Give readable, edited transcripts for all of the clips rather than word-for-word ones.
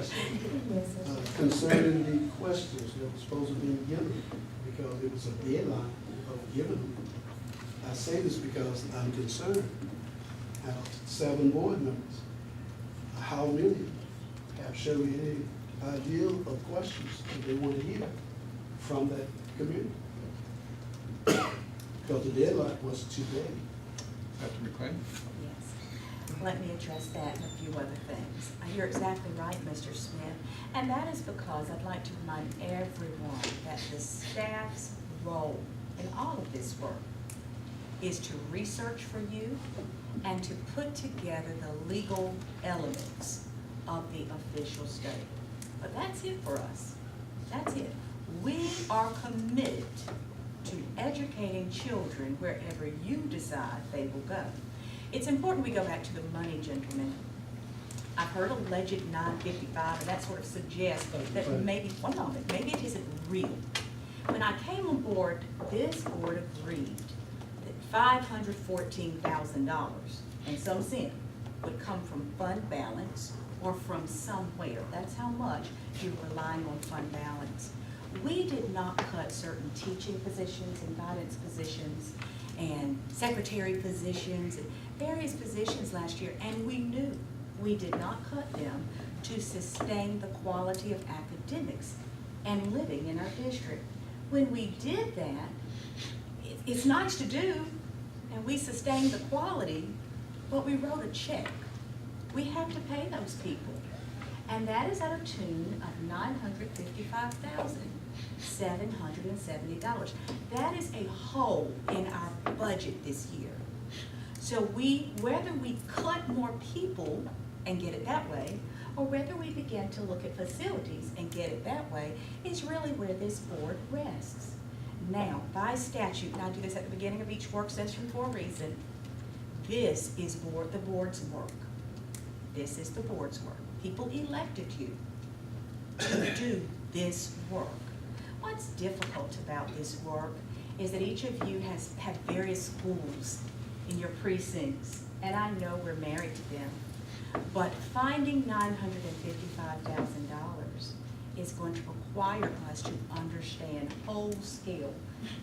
question Yes, sir. concerning the questions that were supposed to be given, because it was a deadline of giving them. I say this because I'm concerned. I have 7 board members. How many have shown any idea of questions that they want to hear from that community? Because the deadline was today. Dr. McLean? Yes. Let me address that and a few other things. You're exactly right, Mr. Smith, and that is because I'd like to remind everyone that the staff's role in all of this work is to research for you and to put together the legal elements of the official study. But that's it for us. That's it. We are committed to educating children wherever you decide they will go. It's important we go back to the money, gentlemen. I've heard alleged 955, and that sort of suggests that maybe, one moment, maybe it isn't real. When I came on board, this board agreed that $514,000 and some cent would come from fund balance or from somewhere. That's how much you're relying on fund balance. We did not cut certain teaching positions and guidance positions and secretary positions and various positions last year, and we knew we did not cut them to sustain the quality of academics and living in our district. When we did that, it's nice to do, and we sustained the quality, but we wrote a check. We have to pay those people, and that is at a tune of $955,770. That is a hole in our budget this year. So whether we cut more people and get it that way, or whether we begin to look at facilities and get it that way, is really where this board rests. Now, by statute, and I do this at the beginning of each work session for a reason, this is the board's work. This is the board's work. People elected you to do this work. What's difficult about this work is that each of you have various schools in your precincts, and I know we're married to them, but finding $955,000 is going to require us to understand whole scale,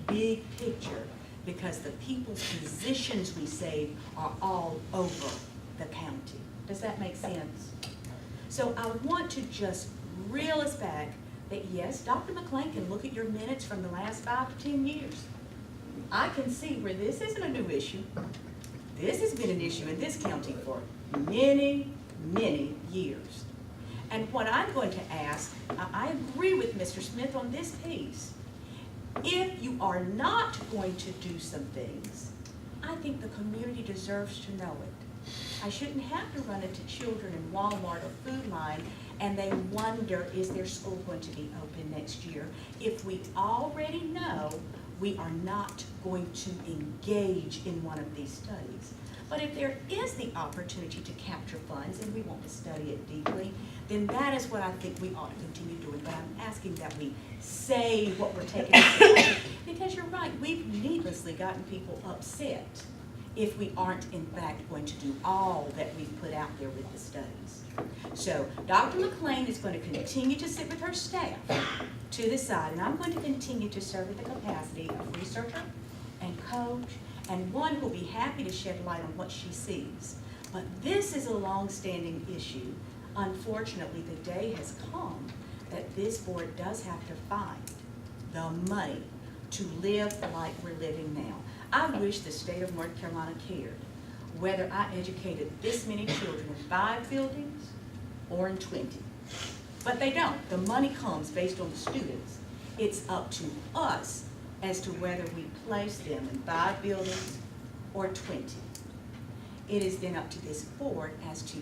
big picture, because the people's positions we save are all over the county. Does that make sense? So I want to just reel us back that yes, Dr. McLean can look at your minutes from the last 5 to 10 years. I can see where this isn't a new issue. This has been an issue in this county for many, many years. And what I'm going to ask, I agree with Mr. Smith on this piece. If you are not going to do some things, I think the community deserves to know it. I shouldn't have to run into children in Walmart or Food Line and they wonder, is their school going to be open next year? If we already know we are not going to engage in one of these studies. But if there is the opportunity to capture funds and we want to study it deeply, then that is what I think we ought to continue doing. But I'm asking that we say what we're taking aside, because you're right, we've needlessly gotten people upset if we aren't in fact going to do all that we've put out there with the studies. So Dr. McLean is going to continue to sit with her staff to the side, and I'm going to continue to serve in the capacity of researcher and coach, and one who will be happy to shed light on what she sees. But this is a long-standing issue. Unfortunately, the day has come that this board does have to find the money to live like we're living now. I wish the state of North Carolina cared whether I educated this many children in 5 buildings or in 20. But they don't. The money comes based on the students. It's up to us as to whether we place them in 5 buildings or 20. It is then up to this board as to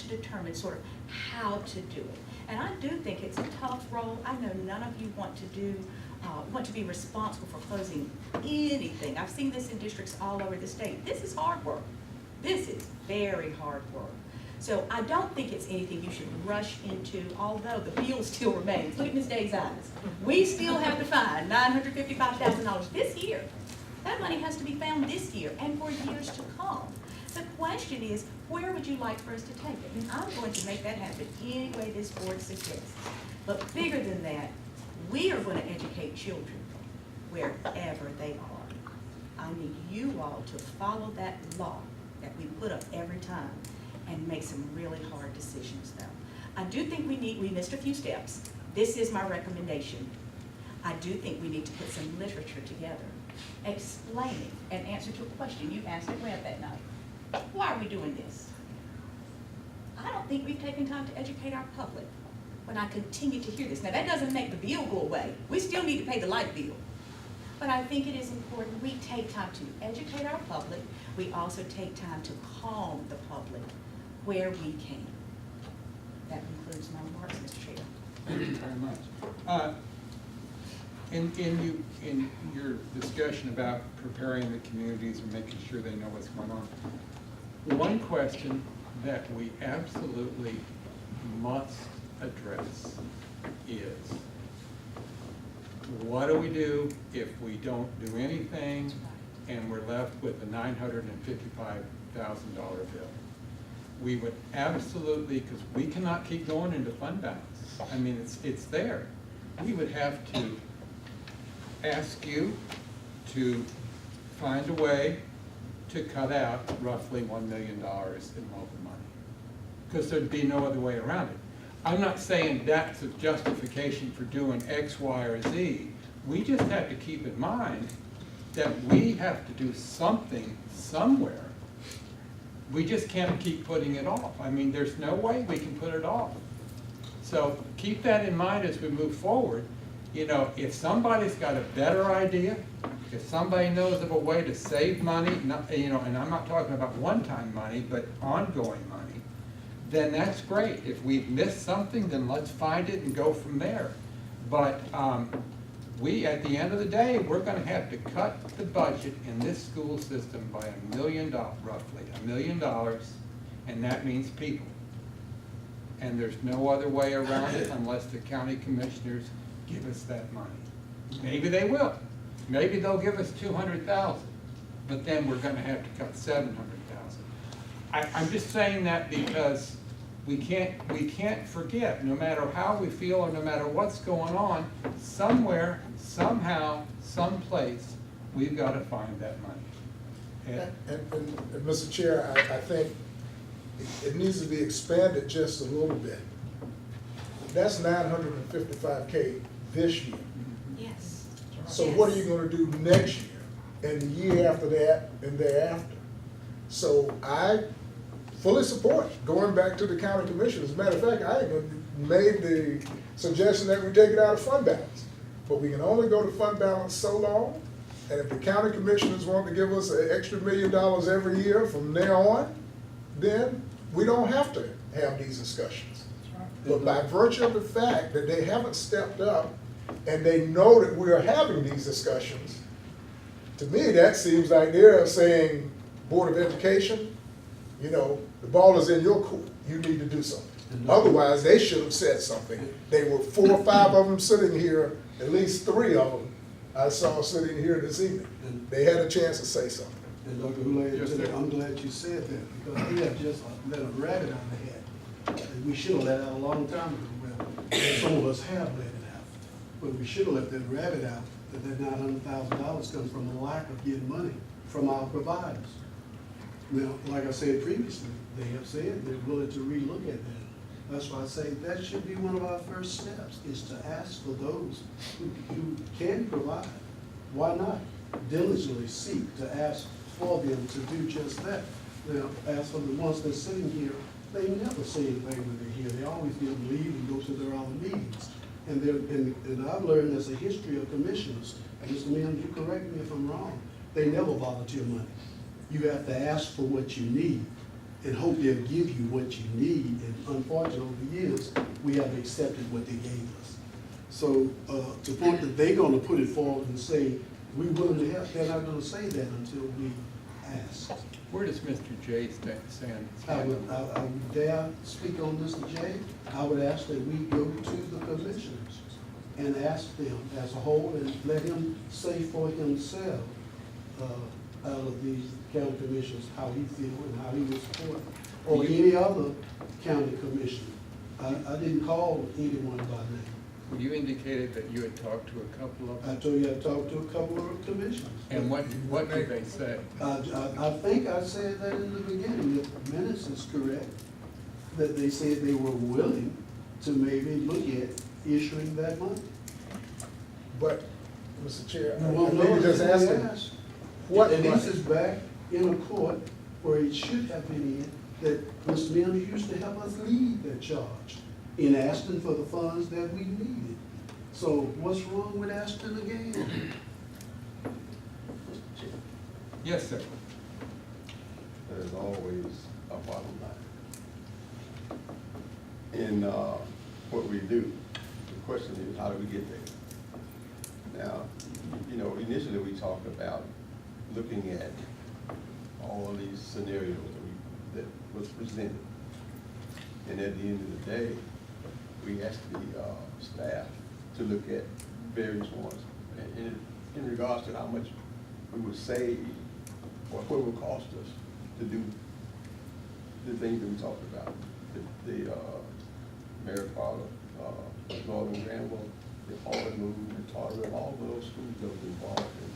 determine sort of how to do it. And I do think it's a tough role. I know none of you want to be responsible for closing anything. I've seen this in districts all over the state. This is hard work. This is very hard work. So I don't think it's anything you should rush into, although the bill still remains. Look at Ms. Day's eyes. We still have to find $955,000 this year. That money has to be found this year and for years to come. The question is, Where would you like for us to take it? And I'm going to make that happen any way this board suggests. But bigger than that, we are going to educate children wherever they are. I need you all to follow that law that we put up every time and make some really hard decisions though. I do think we missed a few steps. This is my recommendation. I do think we need to put some literature together explaining an answer to a question you asked at Web that night. Why are we doing this? I don't think we've taken time to educate our public when I continue to hear this. Now that doesn't make the bill go away. We still need to pay the light bill. But I think it is important we take time to educate our public. We also take time to calm the public where we can. That concludes my remarks, Mr. Chair. Thank you very much. In your discussion about preparing the communities and making sure they know what's going on, one question that we absolutely must address is, what do we do if we don't do anything and we're left with a $955,000 bill? We would absolutely, because we cannot keep going into fund balance. I mean, it's there. We would have to ask you to find a way to cut out roughly $1 million in local money, because there'd be no other way around it. I'm not saying that's a justification for doing X, Y, or Z. We just have to keep in mind that we have to do something somewhere. We just can't keep putting it off. I mean, there's no way we can put it off. So keep that in mind as we move forward. You know, if somebody's got a better idea, if somebody knows of a way to save money, you know, and I'm not talking about one-time money, but ongoing money, then that's great. If we've missed something, then let's find it and go from there. But we, at the end of the day, we're going to have to cut the budget in this school system by $1 million, roughly $1 million, and that means people. And there's no other way around it unless the county commissioners give us that money. Maybe they will. Maybe they'll give us $200,000, but then we're going to have to cut $700,000. I'm just saying that because we can't forget, no matter how we feel or no matter what's going on, somewhere, somehow, someplace, we've got to find that money. And Mr. Chair, I think it needs to be expanded just a little bit. That's $955K this year. Yes. So what are you gonna do next year, and the year after that, and thereafter? So I fully support going back to the county commission. As a matter of fact, I even made the suggestion that we take it out of fund balance. But we can only go to fund balance so long, and if the county commissioners want to give us an extra $1 million every year from there on, then we don't have to have these discussions. But by virtue of the fact that they haven't stepped up and they know that we are having these discussions, to me, that seems like they're saying, Board of Education, you know, the ball is in your court. You need to do something. Otherwise, they should have said something. They were 4 or 5 of them sitting here, at least 3 of them I saw sitting here this evening. They had a chance to say something. And Dr. Hule, I'm glad you said that, because they have just let a rabbit out of the hat. And we should have let out a long time ago. Well, some of us have let it out. But we should have let that rabbit out, that $900,000 comes from the lack of getting money from our providers. Now, like I said previously, they have said they're willing to relook at that. That's why I say that should be one of our first steps, is to ask for those who can provide. Why not diligently seek to ask for them to do just that? Now, as for the ones that's sitting here, they never say anything when they're here. They always get to leave and go to their own meetings. And I've learned there's a history of commissioners. Mr. Mills, you correct me if I'm wrong. They never volunteer money. You have to ask for what you need and hope they'll give you what you need. And unfortunately, over the years, we have accepted what they gave us. So to the point that they're going to put it forward and say, we're willing to help, they're not going to say that until we ask. Where does Mr. J stand? I would dare speak on Mr. J. I would ask that we go to the commissioners and ask them as a whole and let him say for himself out of these county commissioners how he feels and how he would support or any other county commissioner. I didn't call anyone by name. You indicated that you had talked to a couple of I them. told you I talked to a couple of commissioners. And what did they say? I think I said that in the beginning, if the minutes is correct, that they said they were willing to maybe look at issuing that money. But, Mr. Chair, Well, I no, maybe just they ask him, asked. what And this money? is back in a court where it should have been in, that Ms. Mills used to help us lead that charge in asking for the funds that we needed. So what's wrong with asking again? Yes, sir. There's always a bottom line. In what we do, the question is, how do we get there? Now, you know, initially we talked about looking at all of these scenarios that was presented. And at the end of the day, we asked the staff to look at various ones in regards to how much we would save or what it would cost us to do the things that we talked about. The Maricotta, Northern Granville, the Harvard Move, the Tarver, all of those schools that was involved in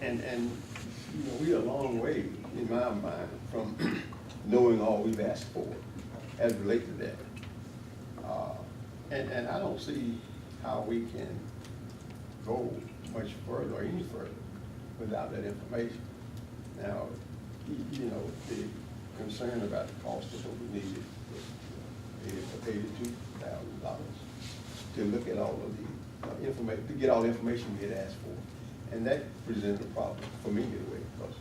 that. And you know, we're a long way, in my mind, from knowing all we've asked for as related to that. And I don't see how we can go much further or any further without that information. Now, you know, the concern about the cost of what we needed was $82,000 to look at all of the information, to get all the information we had asked for. And that presented a problem for me anyway, because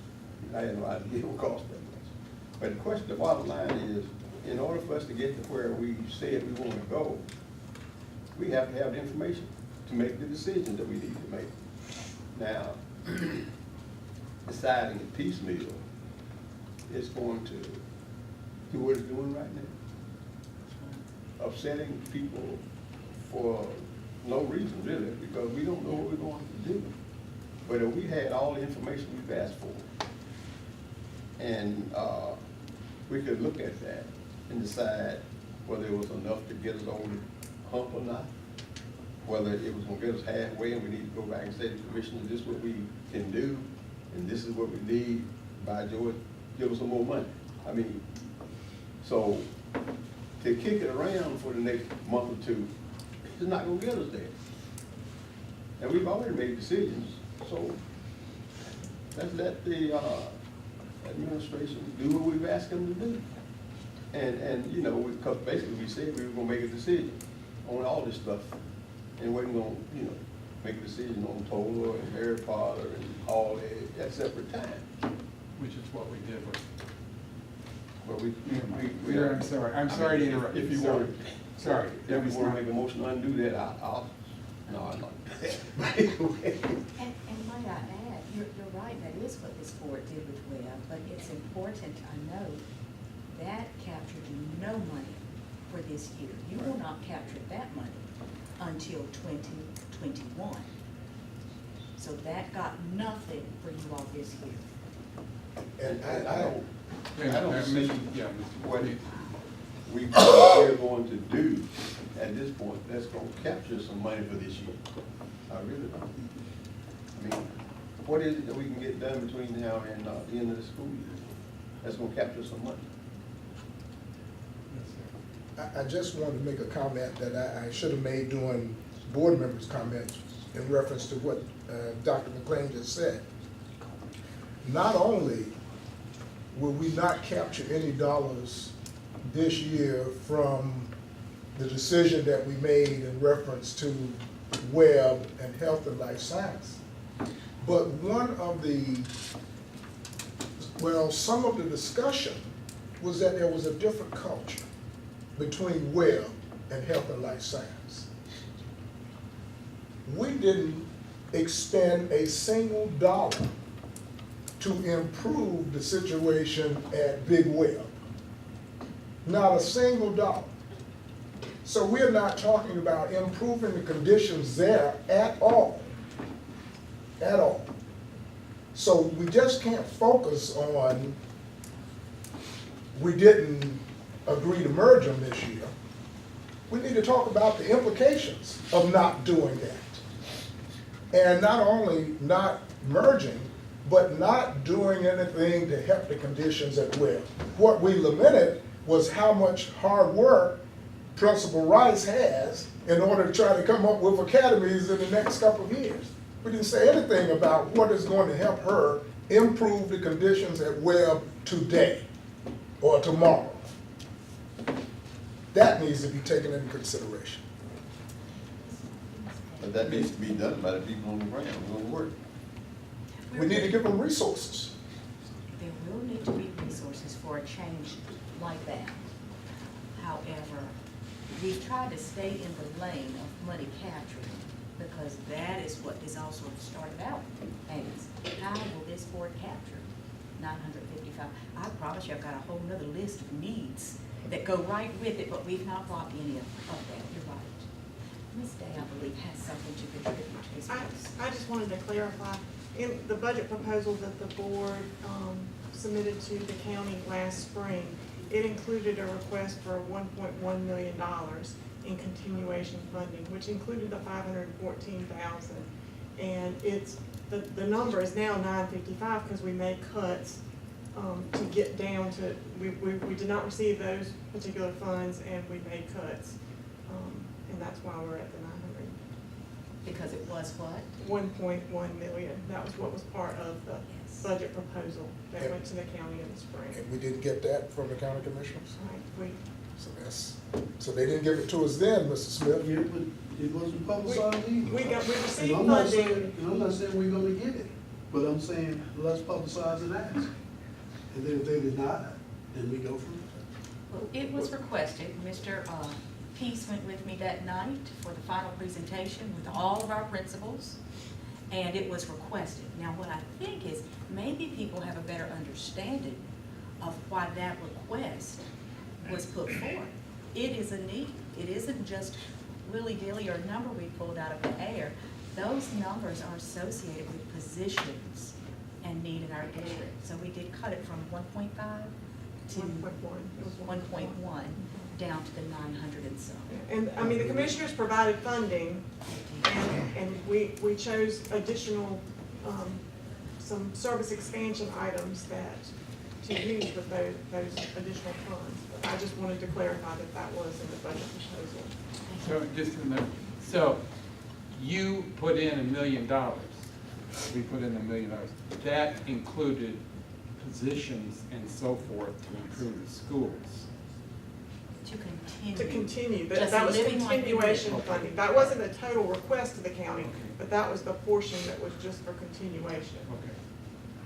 I had no idea it would cost that much. But the question, the bottom line is, in order for us to get to where we said we want to go, we have to have the information to make the decisions that we need to make. Now, deciding it piecemeal is going to do what it's doing right now. Upsetting people for no reason, really, because we don't know what we're going to do. But if we had all the information we've asked for, and we could look at that and decide whether it was enough to get us over the hump or not, whether it was gonna get us halfway and we need to go back and say to the commissioner, this is what we can do, and this is what we need, by George, give us some more money. I mean, so to kick it around for the next month or two is not gonna get us there. And we've already made decisions, so let's let the administration do what we've asked them to do. And you know, because basically we said we were gonna make a decision on all this stuff, and we're gonna, you know, make a decision on Tola and Harry Potter and all that at separate time. Which is what we did with. But we Yeah, I'm sorry to interrupt. If you want, Sorry. if you want to make a motion to undo that, I'll, no, I'm not. And might I add, you're right, that is what this board did with Webb, but it's important, I know, that captured no money for this year. You will not capture that money until 2021. So that got nothing for you all this year. And I don't see Yeah, what Mr. we're going to do at this point that's going to capture some money for this year. I really don't. I mean, what is it that we can get done between now and the end of the school year that's going to capture some money? I just wanted to make a comment that I should have made during board members' comments in reference to what Dr. McLean just said. Not only will we not capture any dollars this year from the decision that we made in reference to Webb and health and life science, but some of the discussion was that there was a different culture between Webb and health and life science. We didn't expend a single dollar to improve the situation at Big Webb. Not a single dollar. So we're not talking about improving the conditions there at all. At all. So we just can't focus on we didn't agree to merge them this year, we need to talk about the implications of not doing that. And not only not merging, but not doing anything to help the conditions at Webb. What we lamented was how much hard work Principal Rice has in order to try to come up with academies in the next couple of years. We didn't say anything about what is going to help her improve the conditions at Webb today or tomorrow. That needs to be taken into consideration. But that needs to be done by the people on the ground doing the work. We need to give them resources. There will need to be resources for a change like that. However, we've tried to stay in the lane of money capturing because that is what is also started out as. How will this board capture 955? I promise you I've got a whole nother list of needs that go right with it, but we've not brought any of that. You're right. Ms. Day, I believe, has something to contribute to this. I just wanted to clarify, in the budget proposal that the board submitted to the county last spring, it included a request for $1.1 million in continuation funding, which included the $514,000. And it's, the number is now $955 because we made cuts to get down to, we did not receive those particular funds and we made cuts. And that's why we're at the 900. Because it was what? 1.1 million. That was what was part of the Yes. budget proposal that went to the county in the spring. And we didn't get that from the county commissioners. Right, So they didn't give it to us then, Mr. Smith. Yeah, but it wasn't publicized either. we received And I'm not funding. saying, and I'm not saying we're gonna get it, but I'm saying, let's publicize and ask. And then if they deny it, then we go from there. Well, it was requested. Mr. Peace went with me that night for the final presentation with all of our principals, and it was requested. Now, what I think is maybe people have a better understanding of why that request was put forth. It is a need. It isn't just willy-nilly or a number we pulled out of the air. Those numbers are associated with positions and need in our district. So we did cut it from 1.5 to 1.1 down to the 900 and some. And, I mean, the commissioners provided funding, and we chose additional, some service expansion items that, to use with those additional funds. But I just wanted to clarify that that was in the budget proposal. So just a minute. So you put in $1 million. We put in $1 million. That included positions and so forth to improve the schools. To continue. To continue, Just that was living like we continuation did. funding. That wasn't a total request to the county, Okay. but that was the portion that was just for continuation. Okay.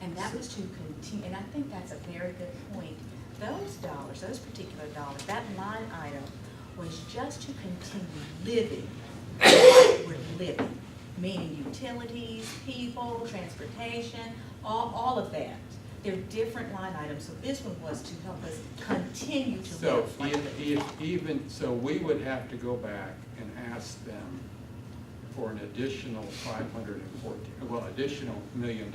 And that was to continue, and I think that's a very good point. Those dollars, those particular dollars, that line item was just to continue living like we're living, meaning utilities, people, transportation, all of that. They're different line items, so this one was to help us continue to So live like we're living. so we would have to go back and ask them for an additional additional $1 million.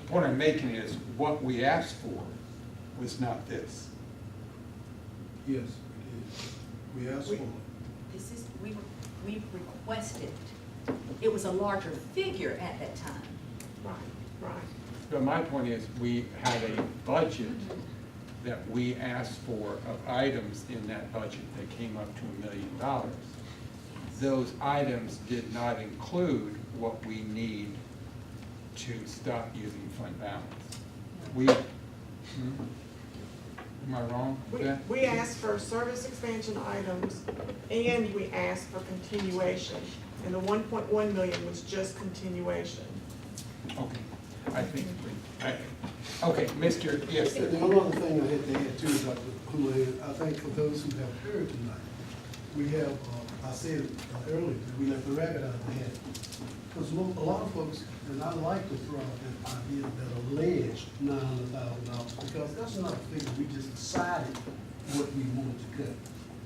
What I'm making is, what we asked for was not this. Yes, we did. We asked for it. This is, we requested, it was a larger figure at that time. Right. But my point is, we had a budget that we asked for of items in that budget that came up to $1 million. Those items did not include what we need to stop using fund balance. Am I wrong with that? We asked for service expansion items, and we asked for continuation, and the 1.1 million was just continuation. Okay, I think, okay, Mr., yes, And sir. one other thing I had to add too, Dr. Houlihan, I think for those who have heard tonight, we have, I said it earlier, that we let the rabbit out of the hat. Because a lot of folks, and I like to throw out that idea that alleged $900,000, because that's not a figure we just decided what we wanted to cut.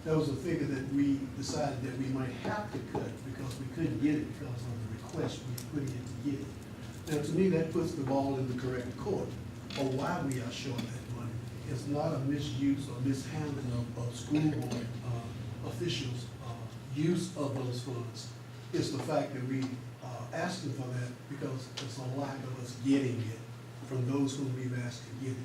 That was a figure that we decided that we might have to cut because we couldn't get it because of the request we put in to get it. Now, to me, that puts the ball in the correct court, or why we are short that money. it's not a misuse or mishandling of school board officials' use of those funds. It's the fact that we asking for that because it's a lack of us getting it from those whom we've asked to get it.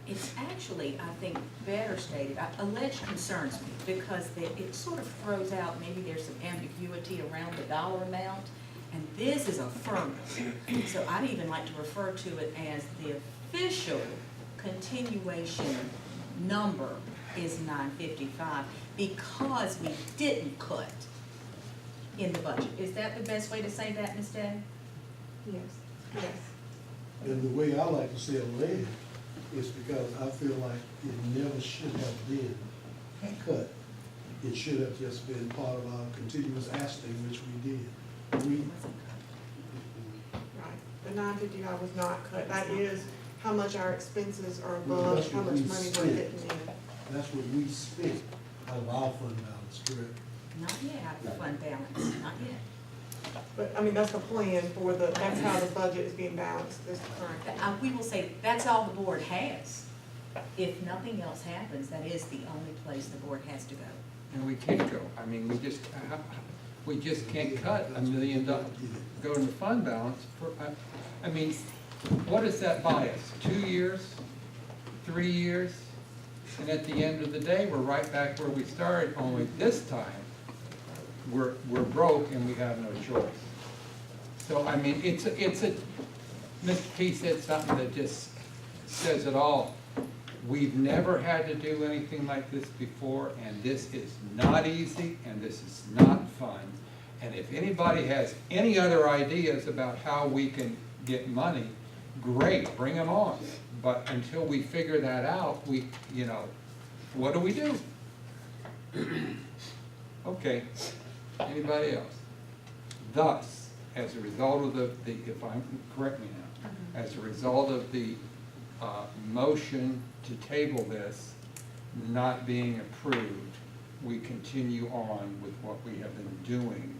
It's actually, I think, better stated, alleged concerns me, because it sort of throws out, maybe there's some ambiguity around the dollar amount, and this is affirmative. So I'd even like to refer to it as the official continuation number is 955, because we didn't cut in the budget. Is that the best way to say that, Ms. Day? Yes, yes. And the way I like to say it later is because I feel like it never should have been cut. It should have just been part of our continuous asking, which we did. We, Right, the 955 was not cut, that is how much our expenses are Well, above, that's how what much we money we're spent. getting in. that's what we spent out of our fund balance, correct? Not yet, out of the fund balance, not yet. But, I mean, that's the plan for the, that's how the budget is being balanced this current. We will say, that's all the board has. If nothing else happens, that is the only place the board has to go. And we can't go, I mean, we just can't cut $1 million, go in the fund balance for, I mean, what does that buy us? 2 years, 3 years? And at the end of the day, we're right back where we started, only this time, we're broke and we have no choice. So, I mean, it's a, Mr. T said something that just says it all. We've never had to do anything like this before, and this is not easy, and this is not fun. And if anybody has any other ideas about how we can get money, great, bring them on. But until we figure that out, we, you know, what do we do? Okay, anybody else? Thus, as a result of the if I'm, correct me now, as a result of the motion to table this not being approved, we continue on with what we have been doing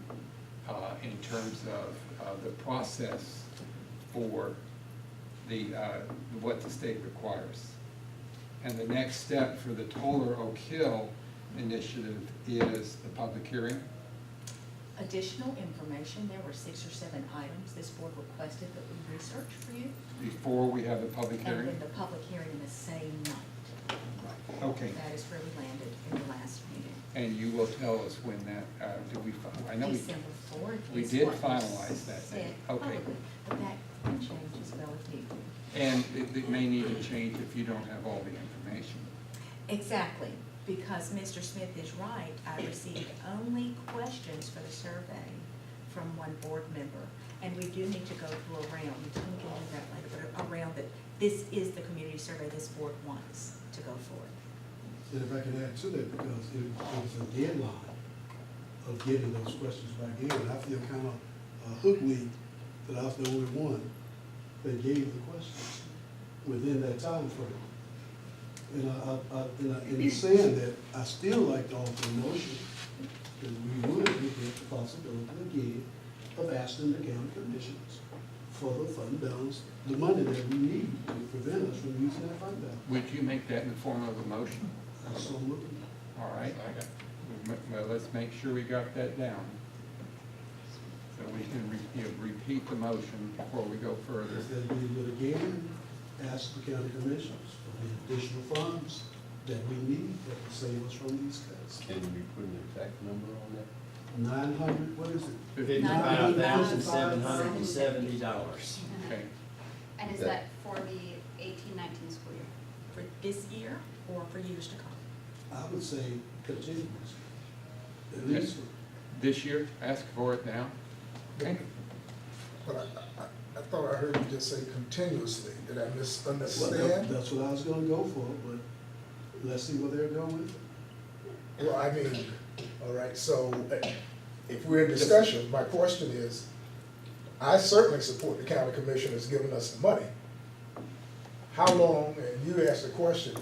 in terms of the process for the what the state requires. And the next step for the Toller Oak Hill initiative is the public hearing. Additional information, there were 6 or 7 items this board requested that we research for you. Before we have the public And hearing? then the public hearing in the same night. Okay, That is where we landed in the last meeting. and you will tell us when that, I know December 4th we is did what was finalize that said date. Okay. publicly, but that can change as well if needed. and it may need to change if you don't have all the information. Exactly, because Mr. Smith is right. I received only questions for the survey from one board member. And we do need to go through a round, we can get into that later, but a round that this is the community survey this board wants to go forward. And if I can add to that, because it was a deadline of getting those questions back in, I feel kind of hoodwinked that I was the only one that gave the questions within that time frame. And in saying that, I still like to offer a motion that we would look at the possibility again of asking the county commissioners for the fund balance, the money that we need to prevent us from using that fund balance. Would you make that in the form of a motion? Absolutely. All right. Well, let's make sure we got that down. So we can repeat the motion before we go further. Is that we would again ask the county commissioners for the additional funds that we need that will save us from these cuts. Can we put an exact number on that? 900, what is it? $55,770. Okay. And is that for the 18-19 school year? For this year or for years to come? I would say continuous, at least for This year, ask for it now. Okay. But I thought I heard you just say continuously. Did I Well, misunderstand? that's what I was gonna go for, but let's see what they're going with. Well, I mean, all right, so if we're in discussion, my question is, I certainly support the county commissioners giving us the money. How long, and you asked the question,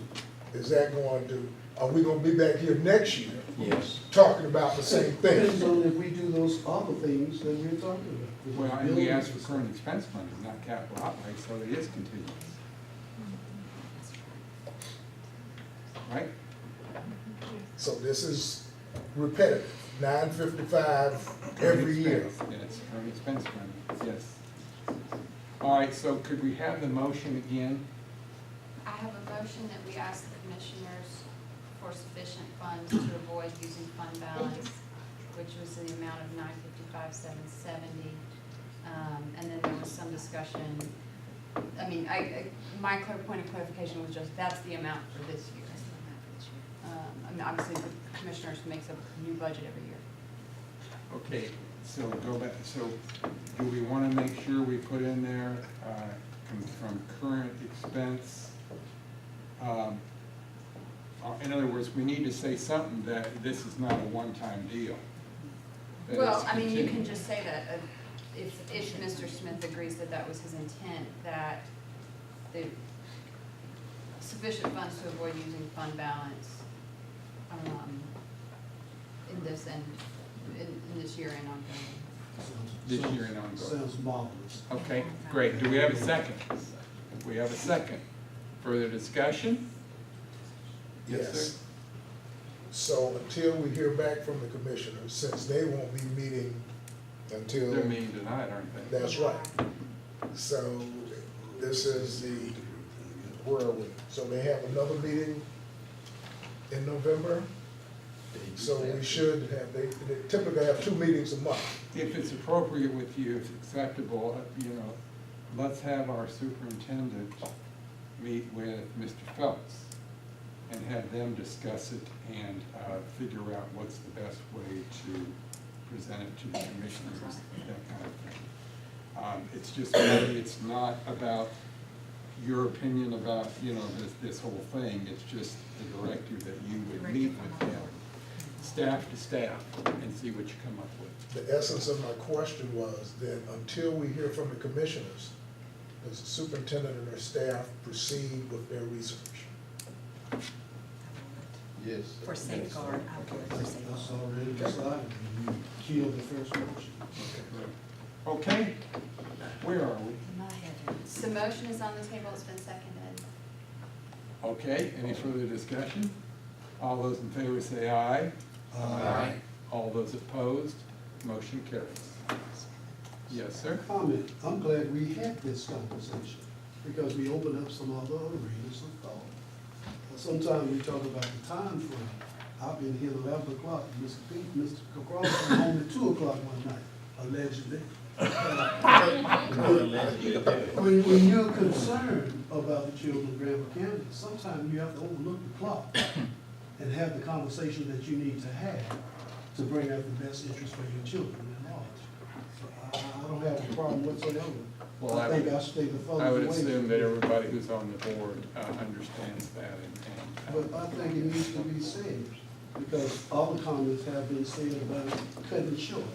is that going to, are we gonna be back here next year Yes. talking about the same Depends thing? on if we do those other things that we're talking about. Well, and we asked for current expense money, not capital outlay, so it is continuous. right? So this is repetitive, $955 every year. Yes, from expense money, yes. All right, so could we have the motion again? I have a motion that we ask the commissioners for sufficient funds to avoid using fund balance, which was in the amount of $955,770. And then there was some discussion, I mean, my point of clarification was just, that's the amount for this year. I mean, obviously, the commissioners makes a new budget every year. Okay, so go back, so do we want to make sure we put in there, from current expense? In other words, we need to say something that this is not a one-time deal. that Well, it's I mean, you can continuing. just say that, if Mr. Smith agrees that that was his intent, that the sufficient funds to avoid using fund balance, in this and, in this year and ongoing. This year and ongoing. Sounds marvelous. Okay, great. Do we have a second? We have a second. Further discussion? Yes, sir. So until we hear back from the commissioners, since they won't be meeting until. They're meeting tonight, aren't they? That's right. So this is the, where are we? So they have another meeting in November? So we should have, they typically have 2 meetings a month. If it's appropriate with you, if acceptable, let's have our superintendent meet with Mr. Phelps and have them discuss it and figure out what's the best way to present it to the commissioners, that kind of thing. It's just, it's not about your opinion about, this whole thing. It's just the directive that you would meet with them, staff to staff, and see what you come up with. The essence of my question was that until we hear from the commissioners, does the superintendent and their staff proceed with their research? Yes. For safeguard, I would for That's safeguard. already decided. You killed the first motion. Okay, where are we? In my head. So motion is on the table, it's been seconded. Okay, any further discussion? All those in favor say aye. Aye. All those opposed, motion carries. Yes, sir? Comment, I'm glad we had this conversation, because we opened up some other arenas of thought. Sometimes we talk about the time frame. I've been here 11 o'clock, Mr. Cross was home at 2 o'clock one night, allegedly. When you're concerned about the children of Granville County, sometimes you have to overlook the clock and have the conversation that you need to have to bring out the best interest for your children at large. So I don't have a problem whatsoever. Well, I think I stay the furthest away. I would assume that everybody who's on the board understands that But I think it needs to be said, because all the comments have been said about cutting short,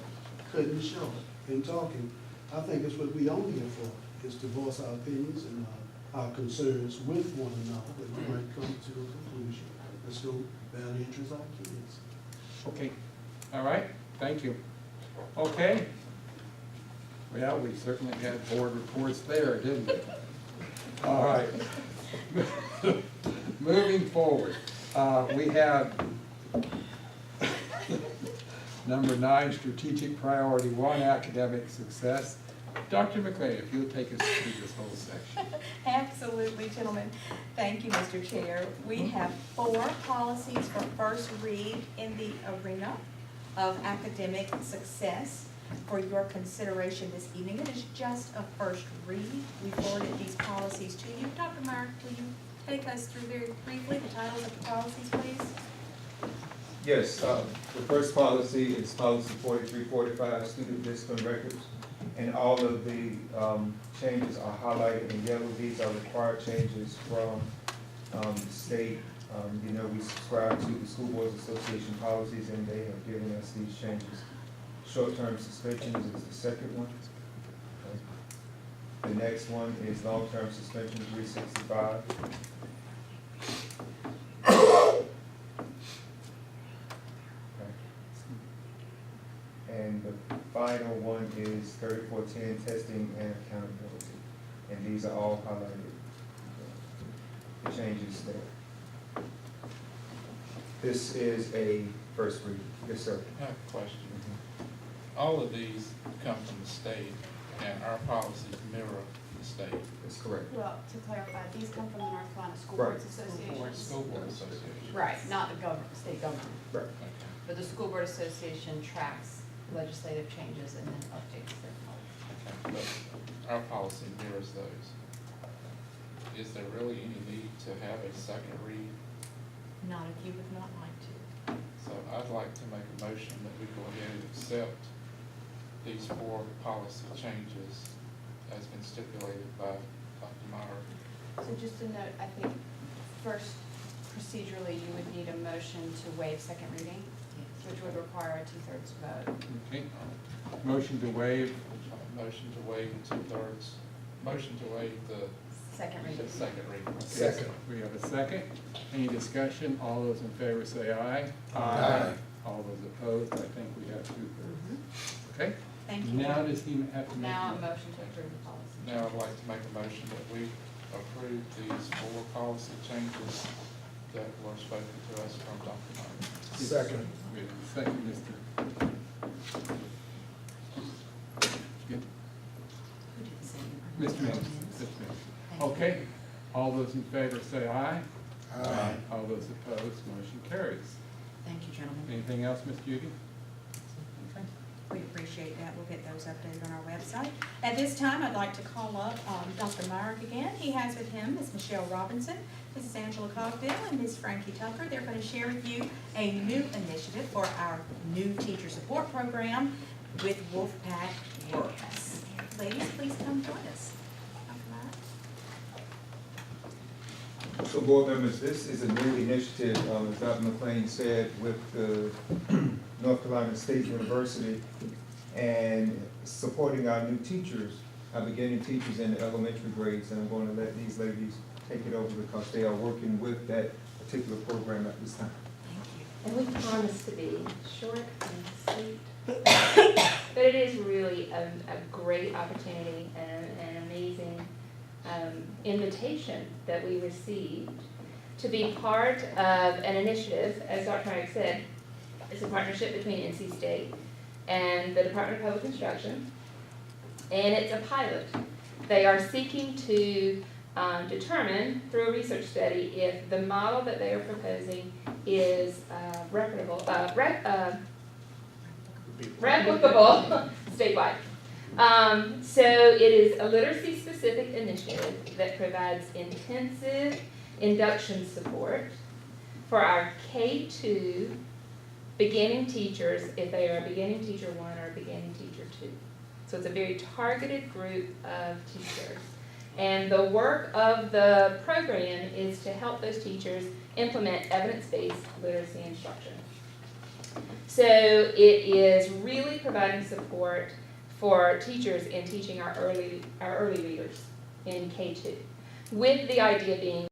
and talking. I think it's what we only here for, is to voice our opinions and our concerns with one another, that we might come to a conclusion. Let's go better interest our kids. Okay, all right, thank you. Okay. Well, we certainly had board reports there, didn't we? All right. Moving forward, we have number 9, strategic priority 1, academic success. Dr. McLean, if you'll take us through this whole section. Absolutely, gentlemen. Thank you, Mr. Chair. We have 4 policies for first read in the arena of academic success for your consideration this evening. It is just a first read. We forwarded these policies to you. Dr. Meyer, will you take us through very briefly the titles of the policies, please? Yes, the first policy is policy 4345, student discipline records. And all of the changes are highlighted in yellow. These are required changes from the state. We subscribe to the School Boards Association policies, and they have given us these changes. Short-term suspensions is the second one. The next one is long-term suspension, 365. And the final one is 3410, testing and accountability. And these are all highlighted, the changes there. This is a first reading. Yes, sir. I have a question. All of these come from the state, and our policies mirror the state. That's correct. Well, to clarify, these come from the North Carolina School Right. Boards Association. School Board Association. Right, not the government, state government. Right. Okay. But the School Board Association tracks legislative changes and then updates their policy. Okay, but our policy mirrors those. Is there really any need to have a second read? Not if you would not like to. So I'd like to make a motion that we go ahead and accept these 4 policy changes as been stipulated by Dr. Meyer. So just a note, I think first procedurally, you would need a motion to waive second reading, which would require a 2/3 vote. Okay, motion to waive, Motion to waive in 2/3, motion to waive the Second reading. second reading. Second. we have a second. Any discussion? All those in favor say aye. Aye. All those opposed, I think we have 2/3. Okay? Thank you. Now does he have to make? Now a motion to approve the policy. Now I'd like to make a motion that we approve these 4 policy changes that were spoken to us from Dr. Meyer. Second. We have a second, Mr. Good. Who did the second? Mr. Mills. Mr. Mills. Okay, all those in favor say aye. Aye. All those opposed, motion carries. Thank you, gentlemen. Anything else, Ms. Judy? Okay. We appreciate that. We'll get those updated on our website. At this time, I'd like to call up Dr. Myrick again. He has with him Ms. Michelle Robinson, Mrs. Angela Cogdell, and Ms. Frankie Tucker. They're going to share with you a new initiative for our new teacher support program with Wolfpack Works. Ladies, please come join us. Dr. Myrick. So board members, this is a new initiative, as Dr. McLean said, with the North Carolina State University and supporting our new teachers, our beginning teachers in the elementary grades. And I'm going to let these ladies take it over because they are working with that particular program at this time. Thank you. And we promise to be short and sweet. But it is really a great opportunity and an amazing invitation that we received to be part of an initiative, as Dr. Myrick said. It's a partnership between NC State and the Department of Public Instruction, and it's a pilot. They are seeking to determine through a research study if the model that they are proposing is replicable statewide. So it is a literacy-specific initiative that provides intensive induction support for our K-2 beginning teachers if they are beginning teacher 1 or beginning teacher 2. So it's a very targeted group of teachers. And the work of the program is to help those teachers implement evidence-based literacy instruction. So it is really providing support for teachers in teaching our early readers in K-2, with the idea being